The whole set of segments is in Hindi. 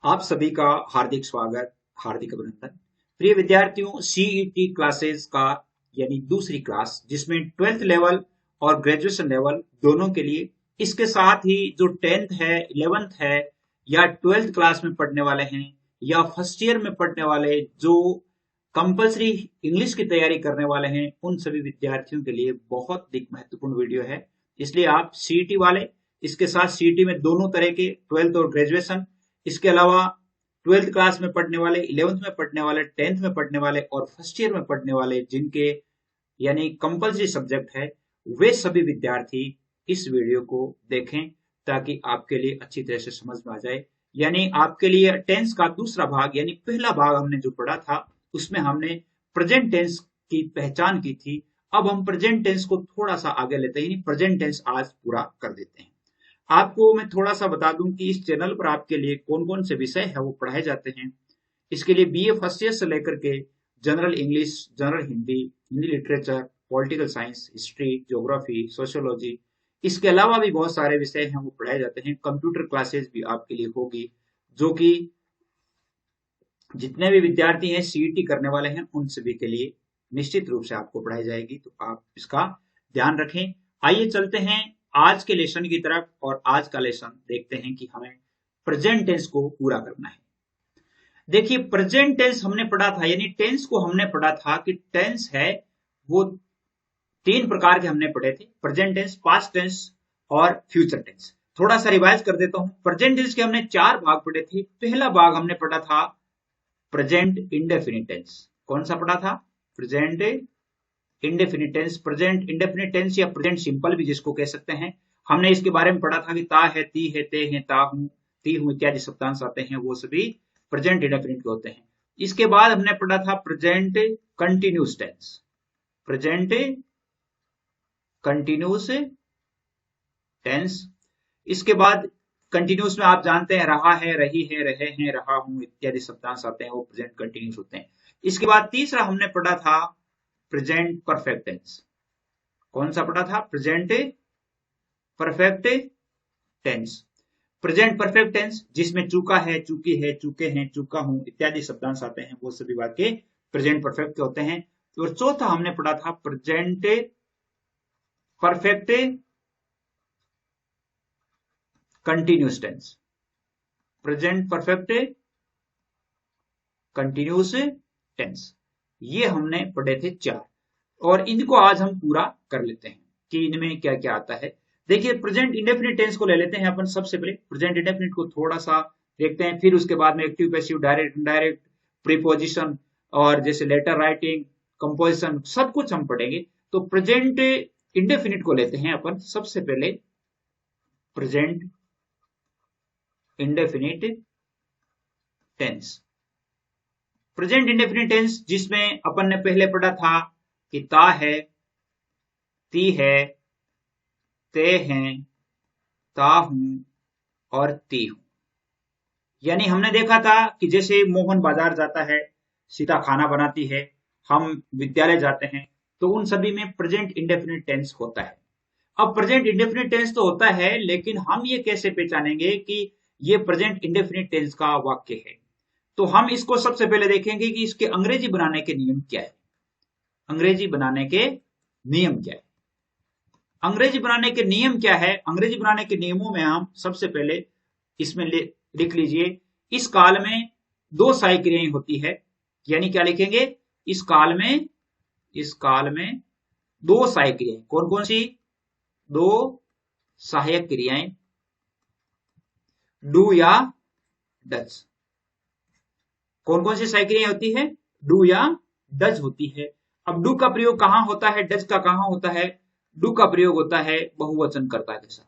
आप सभी का हार्दिक स्वागत, हार्दिक अभिनंदन। प्रिय विद्यार्थियों, सीईटी क्लासेस का यानी दूसरी क्लास जिसमें 12th लेवल और ग्रेजुएशन लेवल दोनों के लिए, इसके साथ ही जो 10th है, 11th है या 12th क्लास में पढ़ने वाले हैं या फर्स्ट ईयर में पढ़ने वाले जो कंपलसरी इंग्लिश की तैयारी करने वाले हैं, उन सभी विद्यार्थियों के लिए बहुत एक महत्वपूर्ण वीडियो है। इसलिए आप सीईटी वाले, इसके साथ सीईटी में दोनों तरह के 12th और ग्रेजुएशन, इसके अलावा 12th क्लास में पढ़ने वाले, 11th में पढ़ने वाले, 10th में पढ़ने वाले और फर्स्ट ईयर में पढ़ने वाले जिनके यानी कंपलसरी सब्जेक्ट है, वे सभी विद्यार्थी इस वीडियो को देखें ताकि आपके लिए अच्छी तरह से समझ में आ जाए। यानी आपके लिए टेंस का दूसरा भाग यानी पहला भाग हमने जो पढ़ा था उसमें हमने प्रेजेंट टेंस की पहचान की थी। अब हम प्रेजेंट टेंस को थोड़ा सा आगे लेते हैं, यानी प्रेजेंट टेंस आज पूरा कर देते हैं। आपको मैं थोड़ा सा बता दूं कि इस चैनल पर आपके लिए कौन कौन से विषय है वो पढ़ाए जाते हैं। इसके लिए बीए फर्स्ट ईयर से लेकर के general English, general Hindi, Hindi literature, political science, history, geography, sociology, इसके अलावा भी बहुत सारे विषय हैं वो पढ़ाए जाते हैं। कंप्यूटर क्लासेस भी आपके लिए होगी, जो कि जितने भी विद्यार्थी हैं सीईटी करने वाले हैं उन सभी के लिए निश्चित रूप से आपको पढ़ाई जाएगी, तो आप इसका ध्यान रखें। आइए चलते हैं आज के लेसन की तरफ और आज का लेसन देखते हैं कि हमें प्रेजेंट टेंस को पूरा करना है। देखिए, प्रेजेंट टेंस हमने पढ़ा था, यानी टेंस को हमने पढ़ा था कि टेंस है वो तीन प्रकार के हमने पढ़े थे, प्रेजेंट टेंस, पास्ट टेंस और फ्यूचर टेंस। थोड़ा सा रिवाइज कर देता हूं। प्रेजेंट टेंस के हमने चार भाग पढ़े थे। पहला भाग हमने पढ़ा था प्रेजेंट इंडेफिनिट टेंस। कौन सा पढ़ा था? Present indefinite tense, present indefinite tense या प्रेजेंट सिंपल भी जिसको कह सकते हैं। हमने इसके बारे में पढ़ा था कि ता है, ती है, ते हैं, ता हूं, ती हूं इत्यादि शब्दांश आते हैं, वो सभी प्रेजेंट इंडेफिनिट के होते हैं। इसके बाद हमने पढ़ा था present continuous tense, present continuous tense. इसके बाद कंटिन्यूस में आप जानते हैं रहा है, रही है, रहे हैं, रहा हूं इत्यादि शब्दांश आते हैं, वो प्रेजेंट कंटिन्यूस होते हैं। इसके बाद तीसरा हमने पढ़ा था प्रेजेंट परफेक्ट टेंस। कौन सा पढ़ा था? Present perfect tense. Present perfect tense जिसमें चूका है, चूकी है, चूके हैं, चूका हूं इत्यादि शब्दांश आते हैं, वो सभी वाक्य प्रेजेंट परफेक्ट के होते हैं। और चौथा हमने पढ़ा था present perfect continuous tense, present perfect continuous tense. ये हमने पढ़े थे चार, और इनको आज हम पूरा कर लेते हैं कि इनमें क्या क्या आता है। देखिए, प्रेजेंट इंडेफिनिट टेंस को ले लेते हैं अपन। सबसे पहले प्रेजेंट इंडेफिनिट को थोड़ा सा देखते हैं, फिर उसके बाद में active, passive, direct, indirect, preposition और जैसे लेटर राइटिंग, कंपोजिशन, सब कुछ हम पढ़ेंगे। तो प्रेजेंट इंडेफिनिट को लेते हैं अपन सबसे पहले। Present indefinite tense, present indefinite tense जिसमें अपन ने पहले पढ़ा था कि ता है, ती है, ते हैं, ता हूं और ती हूं। यानी हमने देखा था कि जैसे मोहन बाजार जाता है, सीता खाना बनाती है, हम विद्यालय जाते हैं, तो उन सभी में प्रेजेंट इंडेफिनिट टेंस होता है। अब प्रेजेंट इंडेफिनिट टेंस तो होता है, लेकिन हम ये कैसे पहचानेंगे कि ये प्रेजेंट इंडेफिनिट टेंस का वाक्य है? तो हम इसको सबसे पहले देखेंगे कि इसके अंग्रेजी बनाने के नियम क्या है। अंग्रेजी बनाने के नियम क्या है? अंग्रेजी बनाने के नियम क्या है? अंग्रेजी बनाने के नियमों में हम सबसे पहले इसमें लिख लीजिए, इस काल में दो सहायक क्रियाएं होती है। यानी क्या लिखेंगे? इस काल में दो सहायक क्रियाएं। कौन कौन सी? दो सहायक क्रियाएं, डू या डज। कौन कौन सी सहायक क्रियाएं होती है? डू या डज होती है। अब डू का प्रयोग कहां होता है, डज का कहां होता है? डू का प्रयोग होता है बहुवचन कर्ता के साथ,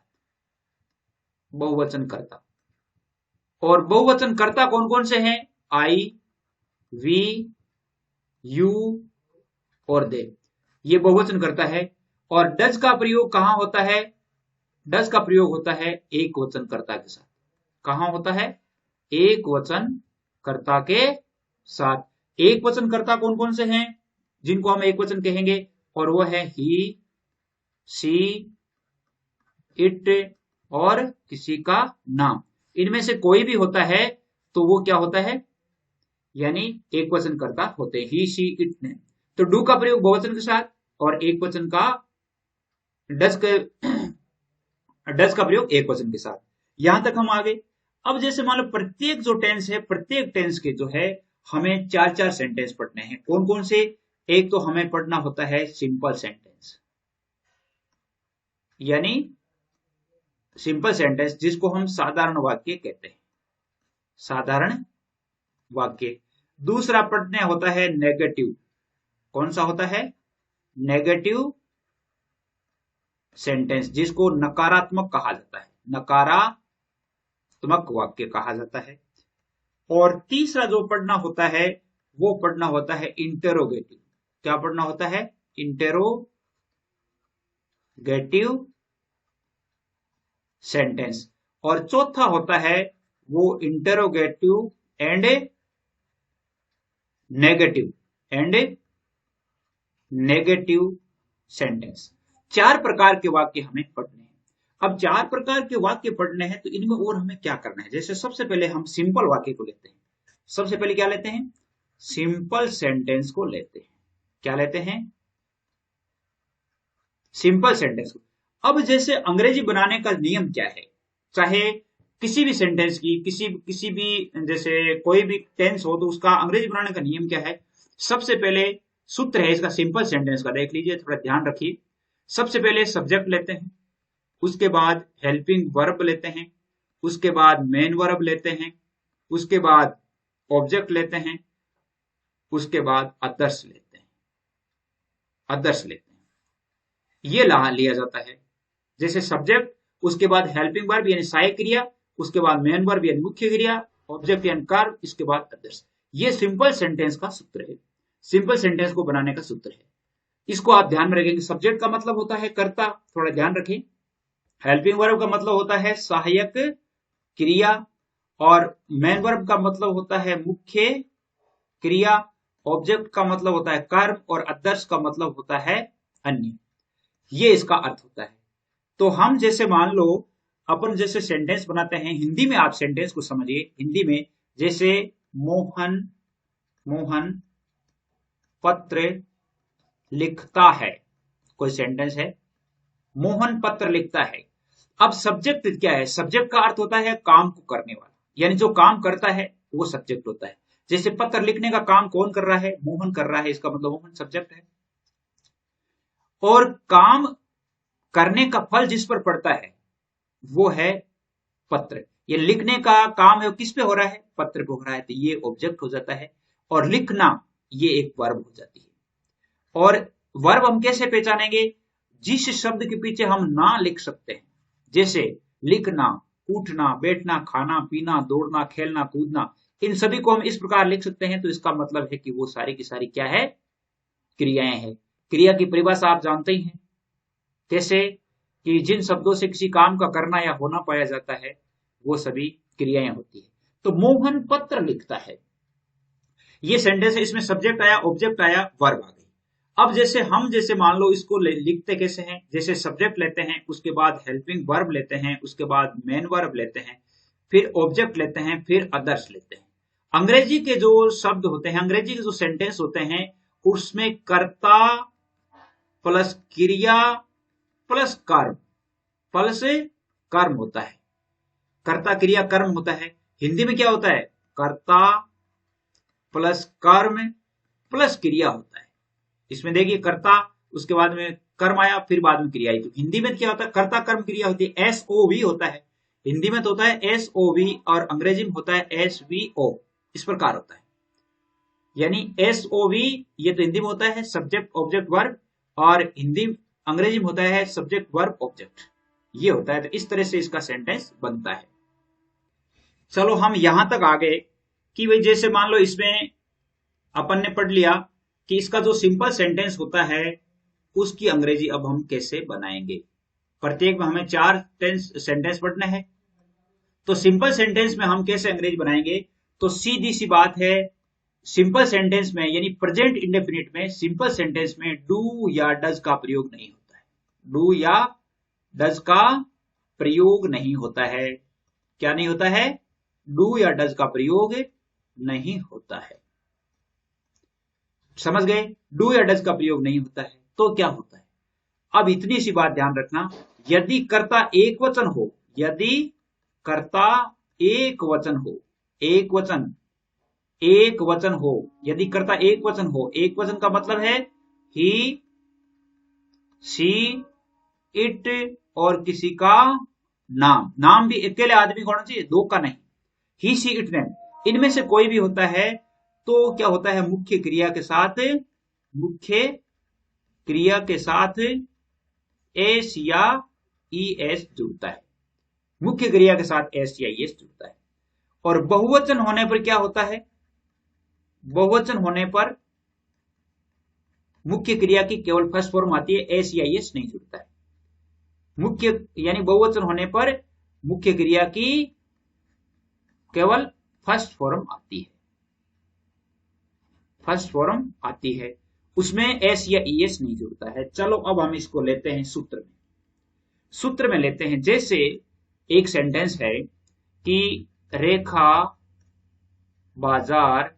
बहुवचन कर्ता। और बहुवचन कर्ता कौन कौन से हैं? आई, वी, यू और दे, ये बहुवचन कर्ता है। और डज का प्रयोग कहां होता है? डज का प्रयोग होता है एक वचन कर्ता के साथ। कहां होता है? एक वचन कर्ता के साथ। एक वचन कर्ता कौन कौन से हैं जिनको हम एक वचन कहेंगे? और वो है ही, सी, इट और किसी का नाम। इनमें से कोई भी होता है तो वो क्या होता है, यानी एक वचन कर्ता होते हैं, ही शी इट ने। तो डू का प्रयोग बहुवचन के साथ और एक वचन का डज का डज का प्रयोग एक वचन के साथ। यहां तक हम आगे। अब जैसे मान लो प्रत्येक जो टेंस है, प्रत्येक टेंस के जो है हमें चार चार सेंटेंस पढ़ने हैं। कौन कौन से? एक तो हमें पढ़ना होता है सिंपल सेंटेंस, यानी सिंपल सेंटेंस जिसको हम साधारण वाक्य कहते हैं, साधारण वाक्य। दूसरा पढ़ने होता है नेगेटिव। कौन सा होता है? नेगेटिव सेंटेंस, जिसको नकारात्मक कहा जाता है, नकारात्मक वाक्य कहा जाता है। और तीसरा जो पढ़ना होता है वो पढ़ना होता है इंटेरोगेटिव। क्या पढ़ना होता है? Interrogative sentence. और चौथा होता है वो इंटेरोगेटिव एंड नेगेटिव सेंटेंस। चार प्रकार के वाक्य हमें पढ़ने हैं। अब चार प्रकार के वाक्य पढ़ने हैं तो इनमें और हमें क्या करना है? जैसे सबसे पहले हम सिंपल वाक्य को लेते हैं। सबसे पहले क्या लेते हैं? सिंपल सेंटेंस को लेते हैं। क्या लेते हैं? सिंपल सेंटेंस को। अब जैसे अंग्रेजी बनाने का नियम क्या है, चाहे किसी भी सेंटेंस की किसी भी जैसे कोई भी टेंस हो तो उसका अंग्रेजी बनाने का नियम क्या है? सबसे पहले सूत्र है इसका सिंपल सेंटेंस का, देख लीजिए, थोड़ा ध्यान रखिए। सबसे पहले सब्जेक्ट लेते हैं, उसके बाद हेल्पिंग वर्ब लेते हैं, उसके बाद मेन वर्ब लेते हैं, उसके बाद ऑब्जेक्ट लेते हैं, उसके बाद अदर्स लेते हैं। ये लिया जाता है। जैसे सब्जेक्ट, उसके बाद हेल्पिंग वर्ब यानी सहायक क्रिया, उसके बाद मेन वर्ब यानी मुख्य क्रिया, ऑब्जेक्ट यानी कार्य, इसके बाद अदर्स। ये सिंपल सेंटेंस का सूत्र है, सिंपल सेंटेंस को बनाने का सूत्र है। इसको आप ध्यान में रखेंगे। सब्जेक्ट का मतलब होता है कर्ता, थोड़ा ध्यान रखें। हेल्पिंग वर्ब का मतलब होता है सहायक क्रिया, और मेन वर्ब का मतलब होता है मुख्य क्रिया, ऑब्जेक्ट का मतलब होता है कर्म, और अदर्स का मतलब होता है अन्य। ये इसका अर्थ होता है। तो हम जैसे मान लो अपन जैसे सेंटेंस बनाते हैं, हिंदी में आप सेंटेंस को समझिए। हिंदी में जैसे मोहन पत्र लिखता है, कोई सेंटेंस है, मोहन पत्र लिखता है। अब सब्जेक्ट क्या है? सब्जेक्ट का अर्थ होता है काम को करने वाला, यानी जो काम करता है वो सब्जेक्ट होता है। जैसे पत्र लिखने का काम कौन कर रहा है? मोहन कर रहा है, इसका मतलब मोहन सब्जेक्ट है। और काम करने का फल जिस पर पड़ता है वो है पत्र। ये लिखने का काम है, किस पे हो रहा है? पत्र पे हो रहा है, तो ये ऑब्जेक्ट हो जाता है। और लिखना ये एक वर्ब हो जाती है। और वर्ब हम कैसे पहचानेंगे? जिस शब्द के पीछे हम ना लिख सकते हैं, जैसे लिखना, उठना, बैठना, खाना पीना, दौड़ना, खेलना, कूदना, इन सभी को हम इस प्रकार लिख सकते हैं, तो इसका मतलब है कि वो सारी की सारी क्या है? क्रियाएं हैं। क्रिया की परिभाषा आप जानते ही हैं, कैसे कि जिन शब्दों से किसी काम का करना या होना पाया जाता है वो सभी क्रियाएं होती है। तो मोहन पत्र लिखता है, ये सेंटेंस है, इसमें सब्जेक्ट आया, ऑब्जेक्ट आया, वर्ब आ गई। अब जैसे मान लो इसको लिखते कैसे हैं? जैसे सब्जेक्ट लेते हैं, उसके बाद हेल्पिंग वर्ब लेते हैं, उसके बाद मेन वर्ब लेते हैं, फिर ऑब्जेक्ट लेते हैं, फिर अदर्स लेते हैं। अंग्रेजी के जो शब्द होते हैं, अंग्रेजी के जो सेंटेंस होते हैं, उसमें कर्ता प्लस क्रिया प्लस कर्म होता है। कर्ता क्रिया कर्म होता है। हिंदी में क्या होता है? कर्ता प्लस कर्म प्लस क्रिया होता है। इसमें देखिए कर्ता, उसके बाद में कर्म आया, फिर बाद में क्रिया आई। तो हिंदी में क्या होता है? कर्ता कर्म क्रिया होती है, SOV होता है। हिंदी में तो होता है SOV और अंग्रेजी में होता है SVO, इस प्रकार होता है। यानी SOV ये तो हिंदी में होता है सब्जेक्ट ऑब्जेक्ट वर्ब, और अंग्रेजी में होता है सब्जेक्ट वर्ब ऑब्जेक्ट, ये होता है। तो इस तरह से इसका सेंटेंस बनता है। चलो हम यहां तक आ गए कि भाई जैसे मान लो इसमें अपन ने पढ़ लिया कि इसका जो सिंपल सेंटेंस होता है उसकी अंग्रेजी अब हम कैसे बनाएंगे। प्रत्येक में हमें चार सेंटेंस पढ़ने हैं, तो सिंपल सेंटेंस में हम कैसे अंग्रेजी बनाएंगे? तो सीधी सी बात है, सिंपल सेंटेंस में यानी प्रेजेंट इंडेफिनिट में, सिंपल सेंटेंस में डू या डज का प्रयोग नहीं होता है। डू या डज का प्रयोग नहीं होता है। क्या नहीं होता है? डू या डज का प्रयोग नहीं होता है। समझ गए? डू या डज का प्रयोग नहीं होता है तो क्या होता है? अब इतनी सी बात ध्यान रखना, यदि कर्ता एक वचन हो, यदि कर्ता एक वचन हो, एक वचन, एक वचन हो, यदि कर्ता एक वचन हो, एक वचन का मतलब है ही, सी, इट और किसी का नाम, नाम भी अकेले आदमी का होना चाहिए, दो का नहीं। ही, सी, इट, नेम, इनमें से कोई भी होता है तो क्या होता है, मुख्य क्रिया के साथ, मुख्य क्रिया के साथ एस या ई एस जुड़ता है, मुख्य क्रिया के साथ एस या ई एस जुड़ता है। और बहुवचन होने पर क्या होता है, बहुवचन होने पर मुख्य क्रिया की केवल फर्स्ट फॉर्म आती है, एस या ई एस नहीं जुड़ता है। मुख्य यानी बहुवचन होने पर मुख्य क्रिया की केवल फर्स्ट फॉर्म आती है, फर्स्ट फॉर्म आती है, उसमें एस या ई एस नहीं जुड़ता है। चलो अब हम इसको लेते हैं सूत्र में, सूत्र में लेते हैं। जैसे एक सेंटेंस है कि रेखा बाजार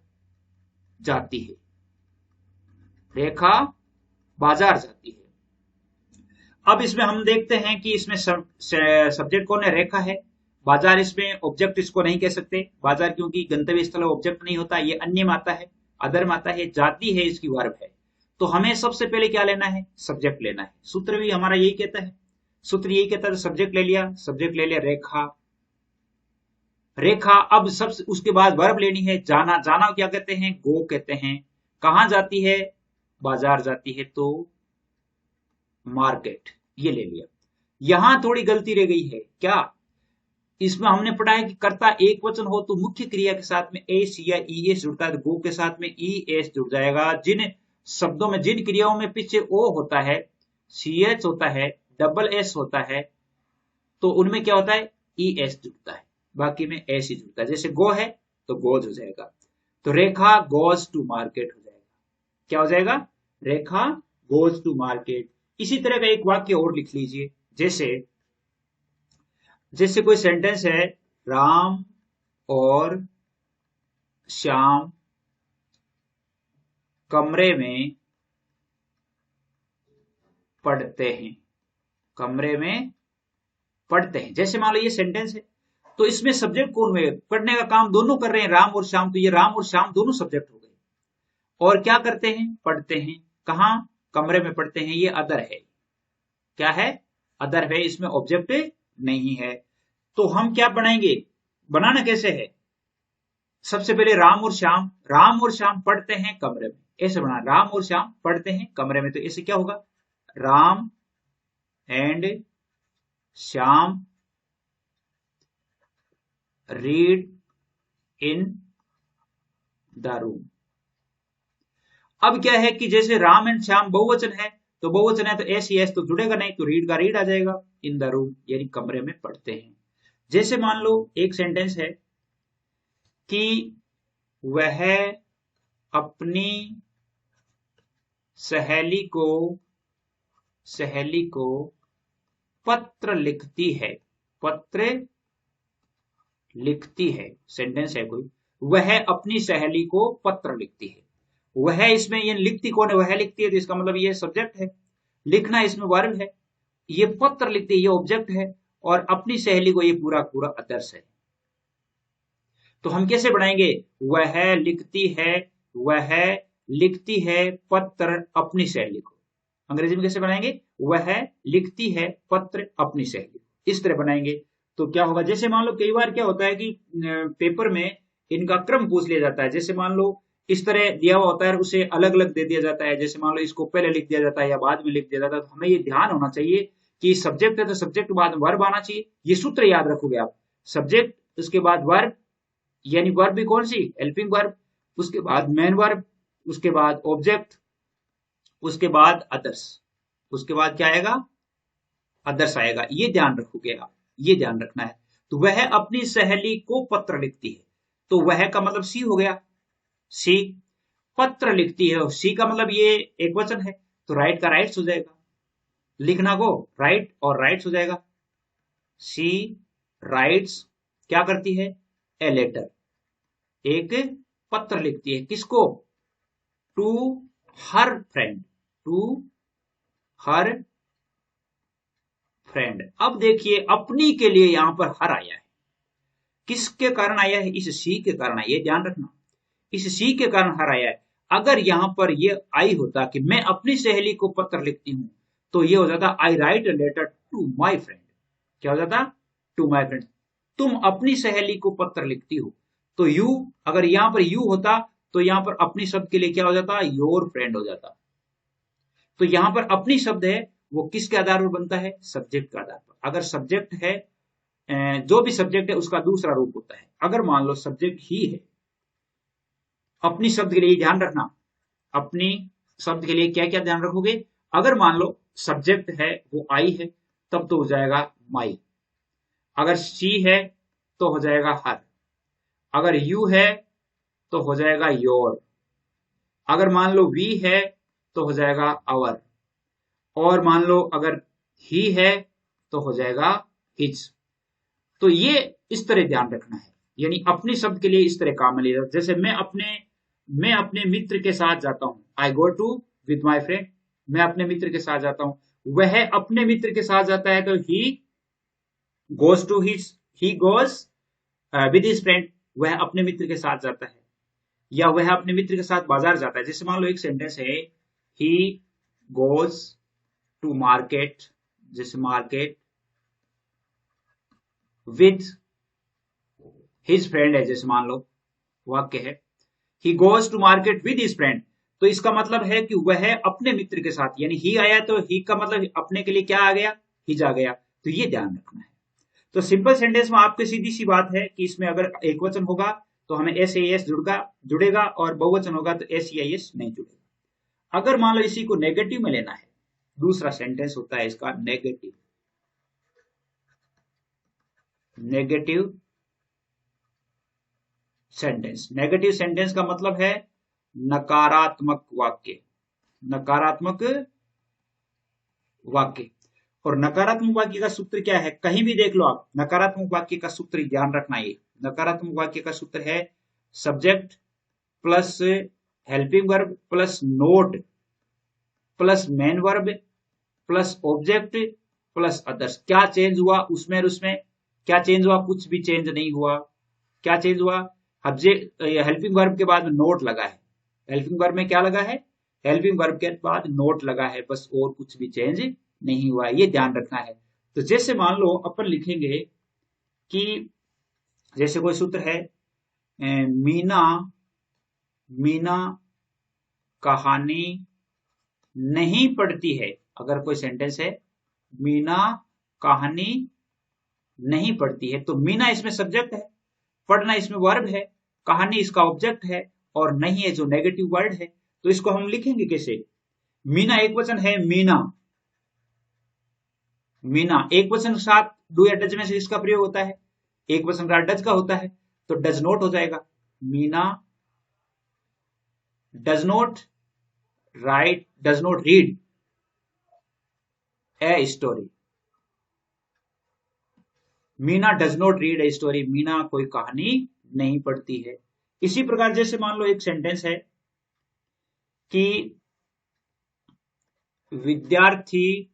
जाती है, रेखा बाजार जाती है। अब इसमें हम देखते हैं कि इसमें सब्जेक्ट कौन है, रेखा है। बाजार इसमें ऑब्जेक्ट इसको नहीं कह सकते, बाजार क्योंकि गंतव्य स्थल ऑब्जेक्ट नहीं होता, ये अन्य में आता है, अदर में आता है। जाती है इसकी वर्ब है, तो हमें सबसे पहले क्या लेना है, सब्जेक्ट लेना है। सूत्र भी हमारा यही कहता है, सूत्र यही कहता है, सब्जेक्ट ले लिया, सब्जेक्ट ले लिया रेखा, रेखा। अब सब उसके बाद वर्ब लेनी है, जाना, जाना क्या कहते हैं, गो कहते हैं। कहां जाती है, बाजार जाती है, तो मार्केट, ये ले लिया। यहां थोड़ी गलती रह गई है, क्या, इसमें हमने पढ़ा है कि कर्ता एक वचन हो तो मुख्य क्रिया के साथ में एस या ई एस जुड़ता है, तो गो के साथ में ई एस जुड़ जाएगा। जिन शब्दों में, जिन क्रियाओं में पीछे ओ होता है, सी एच होता है, डबल एस होता है, तो उनमें क्या होता है, ई एस जुड़ता है, बाकी में एस ही जुड़ता है। जैसे गो है तो गोज हो जाएगा, तो रेखा गोज टू मार्केट हो जाएगा। क्या हो जाएगा, रेखा गोज टू मार्केट। इसी तरह का एक वाक्य और लिख लीजिए, जैसे जैसे कोई सेंटेंस है, राम और श्याम कमरे में पढ़ते हैं, कमरे में पढ़ते हैं। जैसे मान लो ये सेंटेंस है, तो इसमें सब्जेक्ट कौन है, पढ़ने का काम दोनों कर रहे हैं, राम और श्याम, तो ये राम और श्याम दोनों सब्जेक्ट हो गए। और क्या करते हैं, पढ़ते हैं, कहां, कमरे में पढ़ते हैं, ये अदर है। क्या है, अदर है, इसमें ऑब्जेक्ट नहीं है। तो हम क्या बनाएंगे, बनाना कैसे है, सबसे पहले राम और श्याम, राम और श्याम पढ़ते हैं कमरे में, ऐसे बना, राम और श्याम पढ़ते हैं कमरे में, तो ऐसे क्या होगा, Ram and Shyam read in the room. अब क्या है कि जैसे राम एंड श्याम बहुवचन है, तो बहुवचन है तो एस ही एस तो जुड़ेगा नहीं, तो रीड का रीड आ जाएगा, इन द रूम यानी कमरे में पढ़ते हैं। जैसे मान लो एक सेंटेंस है कि वह अपनी सहेली को पत्र लिखती है, पत्र लिखती है, सेंटेंस है कोई, वह अपनी सहेली को पत्र लिखती है। वह इसमें ये लिखती कौन है, वह लिखती है, तो इसका मतलब ये सब्जेक्ट है, लिखना इसमें वर्ब है, ये पत्र लिखती है, ये ऑब्जेक्ट है, और अपनी सहेली को ये पूरा पूरा अदर्स है। तो हम कैसे बनाएंगे, वह लिखती है, वह लिखती है पत्र अपनी सहेली को। अंग्रेजी में कैसे बनाएंगे, वह लिखती है पत्र अपनी सहेली को, इस तरह बनाएंगे। तो क्या होगा, जैसे मान लो कई बार क्या होता है कि पेपर में इनका क्रम पूछ लिया जाता है। जैसे मान लो इस तरह दिया हुआ होता है, उसे अलग अलग दे दिया जाता है। जैसे मान लो इसको पहले लिख दिया जाता है या बाद में लिख दिया जाता है, तो हमें ये ध्यान होना चाहिए कि सब्जेक्ट है तो सब्जेक्ट के बाद वर्ब आना चाहिए। ये सूत्र याद रखोगे आप, सब्जेक्ट, उसके बाद वर्ब, यानी वर्ब भी कौन सी, हेल्पिंग वर्ब, उसके बाद मेन वर्ब, उसके बाद ऑब्जेक्ट, उसके बाद अदर्स, उसके बाद क्या आएगा, अदर्स आएगा। ये ध्यान रखोगे आप, ये ध्यान रखना है। तो वह अपनी सहेली को पत्र लिखती है, तो वह का मतलब सी हो गया, सी, पत्र लिखती है, सी का मतलब ये एक वचन है, तो राइट का राइट्स हो जाएगा, लिखना को राइट और राइट्स हो जाएगा। सी राइट्स क्या करती है, ए लेटर, एक पत्र लिखती है, किसको? To her friend, to her friend. अब देखिए अपनी के लिए यहां पर हर आया है, किसके कारण आया है? इस सी के कारण आया है, ध्यान रखना, इस सी के कारण हर आया है। अगर यहां पर ये आई होता कि मैं अपनी सहेली को पत्र लिखती हूं, तो ये हो जाता I write a letter to my friend. क्या हो जाता? To my friend. तुम अपनी सहेली को पत्र लिखती हो, तो यू, अगर यहां पर यू होता तो यहां पर अपनी शब्द के लिए क्या हो जाता? योर फ्रेंड हो जाता। तो यहां पर अपनी शब्द है वो किसके आधार पर बनता है? सब्जेक्ट के आधार पर। अगर सब्जेक्ट है, जो भी सब्जेक्ट है उसका दूसरा रूप होता है। अगर मान लो सब्जेक्ट ही है, अपनी शब्द के लिए ध्यान रखना, अपनी शब्द के लिए क्या क्या ध्यान रखोगे? अगर मान लो सब्जेक्ट है वो आई है, तब तो हो जाएगा माई। अगर शी है तो हो जाएगा हर। अगर यू है तो हो जाएगा योर। अगर मान लो वी है तो हो जाएगा आवर। और मान लो अगर ही है तो हो जाएगा हिज। तो ये इस तरह ध्यान रखना है, यानी अपने शब्द के लिए इस तरह काम में ले। जैसे मैं अपने मित्र के साथ जाता हूं, I go to with my friend, मैं अपने मित्र के साथ जाता हूं। वह अपने मित्र के साथ जाता है तो he goes to his, he goes with his friend, वह अपने मित्र के साथ जाता है। या वह अपने मित्र के साथ बाजार जाता है। जैसे मान लो एक सेंटेंस है, ही गोज टू मार्केट, जैसे मार्केट विद हिज फ्रेंड है, जैसे मान लो वाक्य है he goes to market with his friend. तो इसका मतलब है कि वह अपने मित्र के साथ, यानी ही आया तो ही का मतलब अपने के लिए क्या आ गया? हिज आ गया। तो ये ध्यान रखना है। तो सिंपल सेंटेंस में आपकी सीधी सी बात है कि इसमें अगर एक वचन होगा तो हमें एस ए एस जुड़ेगा, और बहुवचन होगा तो एस आई एस नहीं जुड़ेगा। अगर मान लो इसी को नेगेटिव में लेना है, दूसरा सेंटेंस होता है इसका negative, negative sentence. Negative sentence का मतलब है नकारात्मक वाक्य, नकारात्मक वाक्य। और नकारात्मक वाक्य का सूत्र क्या है? कहीं भी देख लो आप, नकारात्मक वाक्य का सूत्र ध्यान रखना। ये नकारात्मक वाक्य का सूत्र है subject plus helping verb plus note plus main verb plus object plus others. क्या चेंज हुआ उसमें और उसमें? क्या चेंज हुआ? कुछ भी चेंज नहीं हुआ। क्या चेंज हुआ? हेल्पिंग वर्ब के बाद नोट लगा है। हेल्पिंग वर्ब में क्या लगा है? हेल्पिंग वर्ब के बाद नोट लगा है, बस, और कुछ भी चेंज नहीं हुआ। ये ध्यान रखना है। तो जैसे मान लो अपन लिखेंगे कि जैसे कोई सूत्र है, मीना मीना कहानी नहीं पढ़ती है। अगर कोई सेंटेंस है मीना कहानी नहीं पढ़ती है, तो मीना इसमें सब्जेक्ट है, पढ़ना इसमें वर्ब है, कहानी इसका ऑब्जेक्ट है, और नहीं है जो नेगेटिव वर्ड है। तो इसको हम लिखेंगे कैसे? मीना एक वचन है, मीना, मीना एक वचन के साथ डू या डज में से इसका प्रयोग होता है, एक वचन का डज का होता है, तो डज नॉट हो जाएगा। Meena does not right, does not read a story. Meena does not read a story, Meena कोई कहानी नहीं पढ़ती है। इसी प्रकार जैसे मान लो एक सेंटेंस है कि विद्यार्थी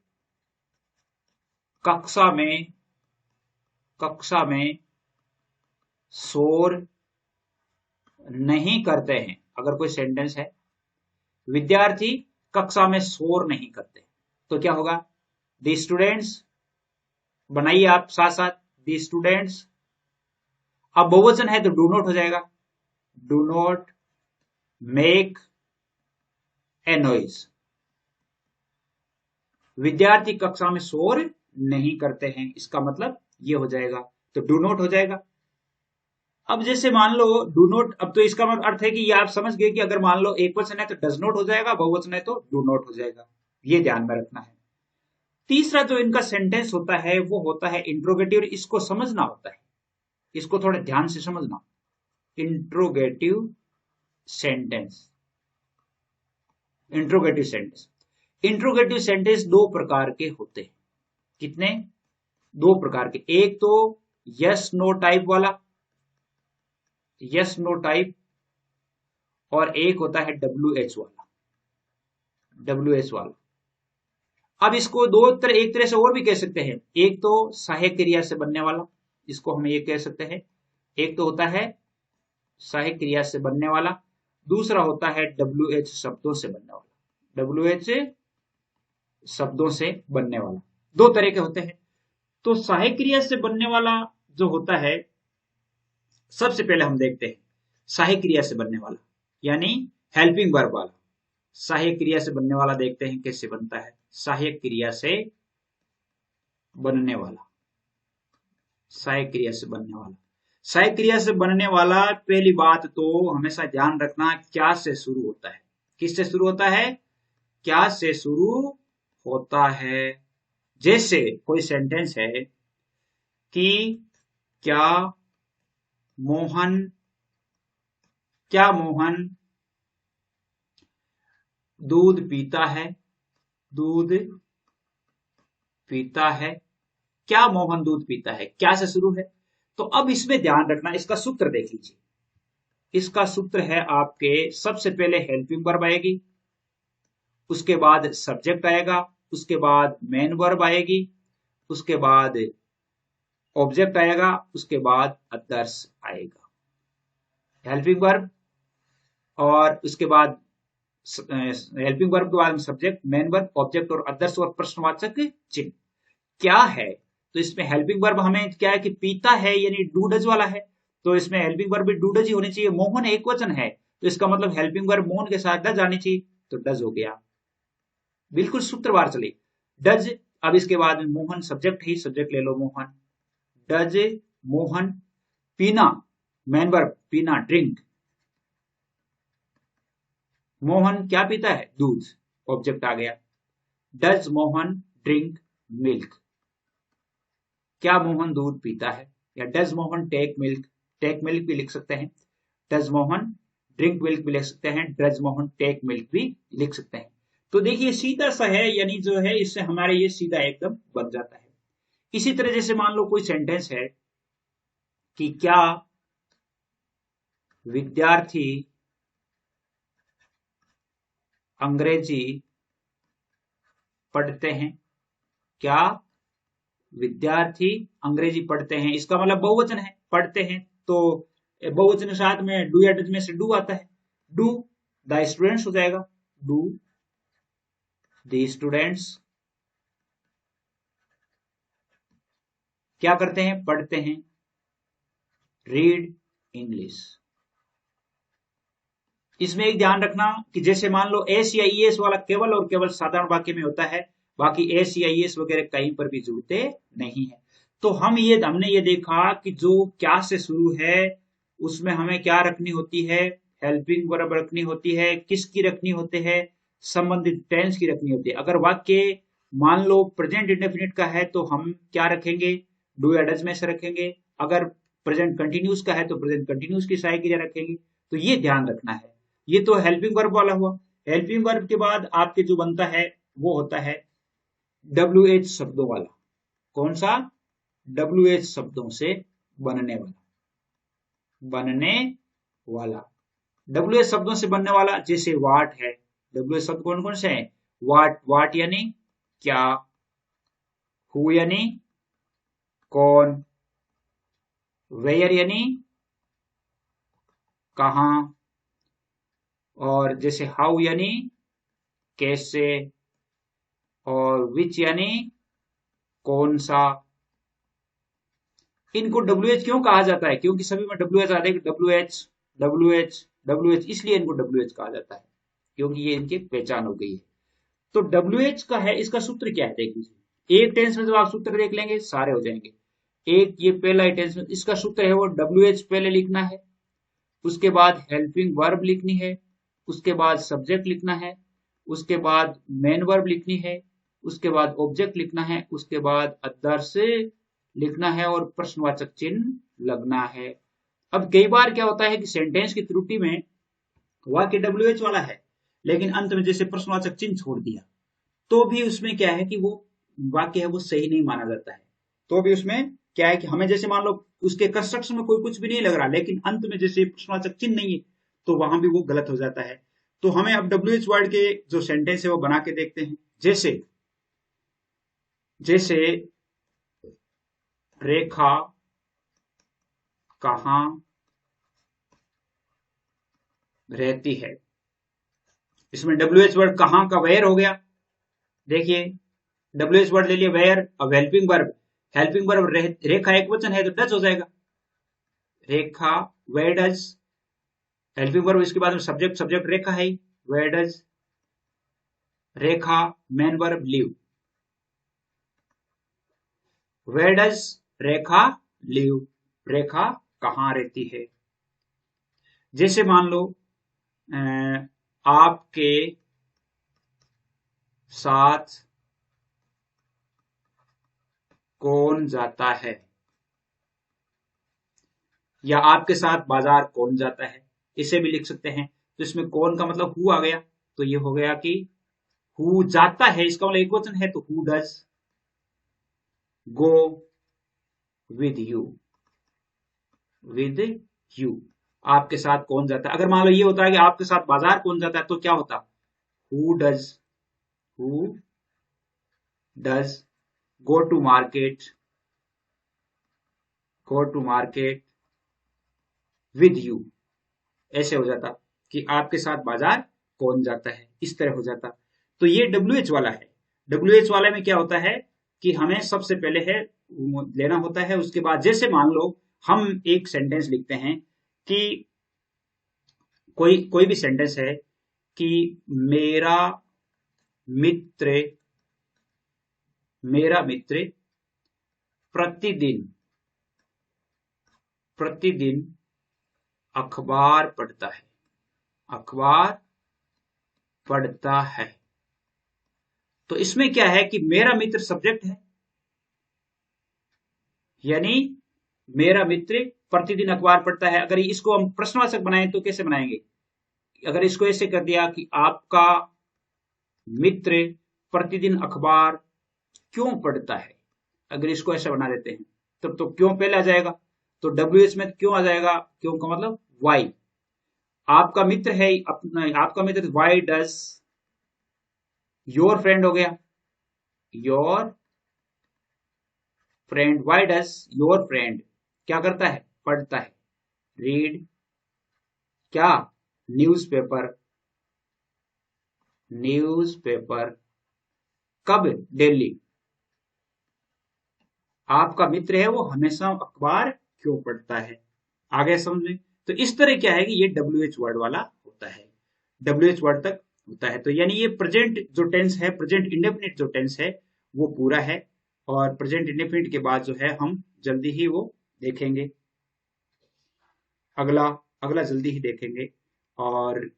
कक्षा में शोर नहीं करते हैं। अगर कोई सेंटेंस है विद्यार्थी कक्षा में शोर नहीं करते, तो क्या होगा? द स्टूडेंट्स, बनाइए आप साथ साथ, द स्टूडेंट्स। अब बहुवचन है तो डू नॉट हो जाएगा, do not make a noise. विद्यार्थी कक्षा में शोर नहीं करते हैं, इसका मतलब ये हो जाएगा, तो डू नॉट हो जाएगा। अब जैसे मान लो डू नॉट, अब तो इसका अर्थ है कि ये आप समझ गए कि अगर मान लो एक वचन है तो डज नॉट हो जाएगा, बहुवचन है तो डू नॉट हो जाएगा। ये ध्यान में रखना है। तीसरा जो इनका सेंटेंस होता है वो होता है इंट्रोगेटिव। इसको समझना होता है, इसको थोड़ा ध्यान से समझना। Interrogative sentence, interrogative sentence, interrogative sentence दो प्रकार के होते हैं। कितने? दो प्रकार के। एक तो यस नो टाइप वाला, यस नो टाइप, और एक होता है WH वाला, WH वाला। अब इसको एक तरह से और भी कह सकते हैं। एक तो सहायक क्रिया से बनने वाला, इसको हम ये कह सकते हैं, एक तो होता है सहायक क्रिया से बनने वाला, दूसरा होता है WH शब्दों से बनने वाला, WH शब्दों से बनने वाला। दो तरह के होते हैं। तो सहायक क्रिया से बनने वाला जो होता है, सबसे पहले हम देखते हैं सहायक क्रिया से बनने वाला यानी हेल्पिंग वर्ब वाला। सहायक क्रिया से बनने वाला देखते हैं कैसे बनता है। सहायक क्रिया से बनने वाला, सहायक क्रिया से बनने वाला, सहायक क्रिया से बनने वाला, पहली बात तो हमेशा ध्यान रखना क्या से शुरू होता है। किससे शुरू होता है? क्या से शुरू होता है। जैसे कोई सेंटेंस है कि क्या मोहन दूध पीता है, दूध पीता है, क्या मोहन दूध पीता है, क्या से शुरू है। तो अब इसमें ध्यान रखना, इसका सूत्र देख लीजिए। इसका सूत्र है आपके, सबसे पहले हेल्पिंग वर्ब आएगी, उसके बाद सब्जेक्ट आएगा, उसके बाद मेन वर्ब आएगी, उसके बाद ऑब्जेक्ट आएगा, उसके बाद अदर्स आएगा। हेल्पिंग वर्ब और उसके बाद हेल्पिंग वर्ब के बाद सब्जेक्ट, मेन वर्ब, ऑब्जेक्ट और अदर्स और प्रश्नवाचक चिन्ह। क्या है? तो इसमें हेल्पिंग वर्ब हमें क्या है कि पीता है यानी डू डज वाला है, तो इसमें हेल्पिंग वर्ब भी डू डज ही होनी चाहिए। मोहन एक वचन है तो इसका मतलब हेल्पिंग वर्ब मोहन के साथ डज आनी चाहिए, तो डज हो गया। बिल्कुल सूत्रवार चले, डज। अब इसके बाद मोहन सब्जेक्ट ही, सब्जेक्ट ले लो मोहन, डज मोहन पीना, मेन वर्ब पीना, ड्रिंक। मोहन क्या पीता है? दूध, ऑब्जेक्ट आ गया। डज मोहन ड्रिंक मिल्क, क्या मोहन दूध पीता है। या does Mohan take milk, take milk भी लिख सकते हैं। डज मोहन ड्रिंक मिल्क भी लिख सकते हैं, डज मोहन टेक मिल्क भी लिख सकते हैं। तो देखिए सीधा सा है, यानी जो है इससे हमारे ये सीधा एकदम बन जाता है। इसी तरह जैसे मान लो कोई सेंटेंस है कि क्या विद्यार्थी अंग्रेजी पढ़ते हैं, क्या विद्यार्थी अंग्रेजी पढ़ते हैं, इसका मतलब बहुवचन है, पढ़ते हैं, तो बहुवचन के साथ में डू या डज में से डू आता है, डू द स्टूडेंट्स हो जाएगा, डू द स्टूडेंट्स क्या करते हैं? पढ़ते हैं, रीड इंग्लिश। इसमें एक ध्यान रखना कि जैसे मान लो एस या ईएस वाला केवल और केवल साधारण वाक्य में होता है, बाकी एस या ईएस वगैरह कहीं पर भी जुड़ते नहीं है। तो हमने ये देखा कि जो क्या से शुरू है उसमें हमें क्या रखनी होती है? हेल्पिंग वर्ब रखनी होती है। किसकी रखनी होती है? संबंधित टेंस की रखनी होती है। अगर वाक्य मान लो प्रेजेंट इंडेफिनिट का है तो हम क्या रखेंगे? डू या डज में से रखेंगे। अगर प्रेजेंट कंटिन्यूस का है तो प्रेजेंट कंटिन्यूस की सहायक क्रिया रखेंगे। तो ये ध्यान रखना है। ये तो हेल्पिंग वर्ब वाला हुआ। हेल्पिंग वर्ब के बाद आपके जो बनता है वो होता है WH शब्दों वाला। कौन सा? WH शब्दों से बनने वाला, बनने वाला। WH शब्दों से बनने वाला जैसे वाट है। WH शब्द कौन कौन से हैं? वाट, वाट यानी क्या, हु यानी कौन, वेयर यानी कहां, और जैसे हाउ यानी कैसे, और विच यानी कौन सा। इनको WH क्यों कहा जाता है? क्योंकि सभी में WH आता है। WH WH WH, इसलिए इनको WH कहा जाता है, क्योंकि ये इनकी पहचान हो गई है। तो WH का है, इसका सूत्र क्या है देख लीजिए। एक टेंस में जब आप सूत्र देख लेंगे सारे हो जाएंगे। एक ये पहला टेंस में इसका सूत्र है वो WH पहले लिखना है, उसके बाद हेल्पिंग वर्ब लिखनी है, उसके बाद सब्जेक्ट लिखना है, उसके बाद मेन वर्ब लिखनी है, उसके बाद ऑब्जेक्ट लिखना है, उसके बाद अदर्स लिखना है और प्रश्नवाचक चिन्ह लगना है। अब कई बार क्या होता है कि सेंटेंस की त्रुटि में वाक्य WH वाला है लेकिन अंत में जैसे प्रश्नवाचक चिन्ह छोड़ दिया, तो भी उसमें क्या है कि वो वाक्य है वो सही नहीं माना जाता है, तो भी उसमें क्या है कि हमें जैसे मान लो उसके कंस्ट्रक्शन में कोई कुछ भी नहीं लग रहा, लेकिन अंत में जैसे प्रश्नवाचक चिन्ह नहीं है, तो वहां भी वो गलत हो जाता है। तो हमें अब WH वर्ड के जो सेंटेंस है वो बना के देखते हैं। जैसे जैसे रेखा कहाँ रहती है, इसमें WH वर्ड कहाँ का वेयर हो गया। देखिए WH वर्ड ले लिया वेयर, अब हेल्पिंग वर्ब रेखा एक वचन है तो डज हो जाएगा। Rekha where does, helping verb इसके बाद में सब्जेक्ट रेखा है, where does Rekha, main verb live, where does Rekha live, Rekha कहाँ रहती है। जैसे मान लो आपके साथ कौन जाता है, या आपके साथ बाजार कौन जाता है, इसे भी लिख सकते हैं। तो इसमें कौन का मतलब हु आ गया, तो ये हो गया कि हु जाता है, इसका मतलब एक वचन है, तो who does go with you, with you, आपके साथ कौन जाता है। अगर मान लो ये होता है कि आपके साथ बाजार कौन जाता है, तो क्या होता, who does go to market, with you, ऐसे हो जाता कि आपके साथ बाजार कौन जाता है, इस तरह हो जाता। तो ये WH वाला है। WH वाले में क्या होता है कि हमें सबसे पहले है लेना होता है, उसके बाद जैसे मान लो हम एक सेंटेंस लिखते हैं कि कोई भी सेंटेंस है कि मेरा मित्र प्रतिदिन अखबार पढ़ता है। तो इसमें क्या है कि मेरा मित्र सब्जेक्ट है, यानी मेरा मित्र प्रतिदिन अखबार पढ़ता है। अगर इसको हम प्रश्नवाचक बनाएं तो कैसे बनाएंगे, अगर इसको ऐसे कर दिया कि आपका मित्र प्रतिदिन अखबार क्यों पढ़ता है, अगर इसको ऐसा बना देते हैं तब तो क्यों पहले आ जाएगा, तो WH में क्यों आ जाएगा, क्यों का मतलब वाई। आपका मित्र है अपना, आपका मित्र वाई डज, योर फ्रेंड हो गया, your friend, why does your friend क्या करता है, पढ़ता है, रीड क्या, न्यूज़पेपर कब, डेली। आपका मित्र है वो हमेशा अखबार क्यों पढ़ता है, आगे समझे। तो इस तरह क्या है कि ये WH वर्ड वाला होता है, WH वर्ड तक होता है। तो यानी ये प्रेजेंट जो टेंस है, प्रेजेंट इंडेफिनिट जो टेंस है वो पूरा है, और प्रेजेंट इंडेफिनिट के बाद जो है हम जल्दी ही वो देखेंगे, अगला अगला जल्दी ही देखेंगे। और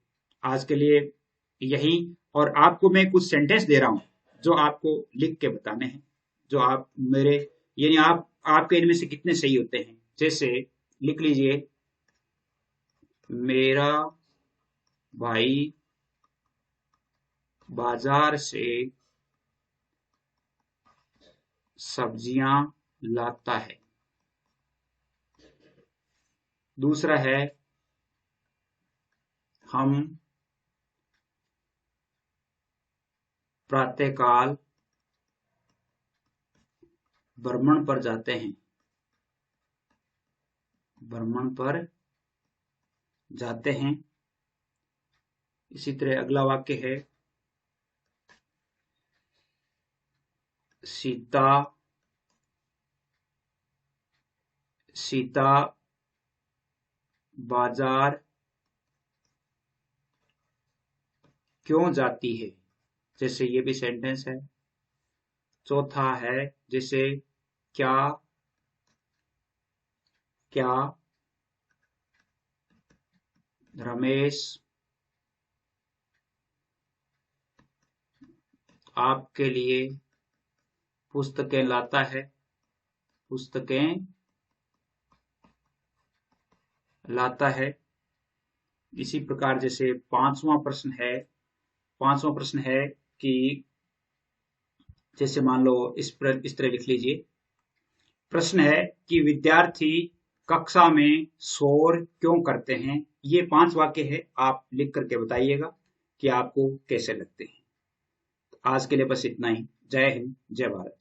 आज के लिए यही, और आपको मैं कुछ सेंटेंस दे रहा हूं जो आपको लिख के बताने हैं, जो आप मेरे यानी आपके इनमें से कितने सही होते हैं। जैसे लिख लीजिए, मेरा भाई बाजार से सब्जियां लाता है। दूसरा है, हम प्रातःकाल भ्रमण पर जाते हैं, इसी तरह अगला वाक्य है, सीता बाजार क्यों जाती है, जैसे ये भी सेंटेंस है। चौथा है, जैसे क्या रमेश आपके लिए पुस्तकें लाता है। इसी प्रकार जैसे पांचवा प्रश्न है कि जैसे मान लो इस तरह लिख लीजिए, प्रश्न है कि विद्यार्थी कक्षा में शोर क्यों करते हैं। ये 5 वाक्य है, आप लिख करके बताइएगा कि आपको कैसे लगते हैं। आज के लिए बस इतना ही। जय हिंद, जय भारत।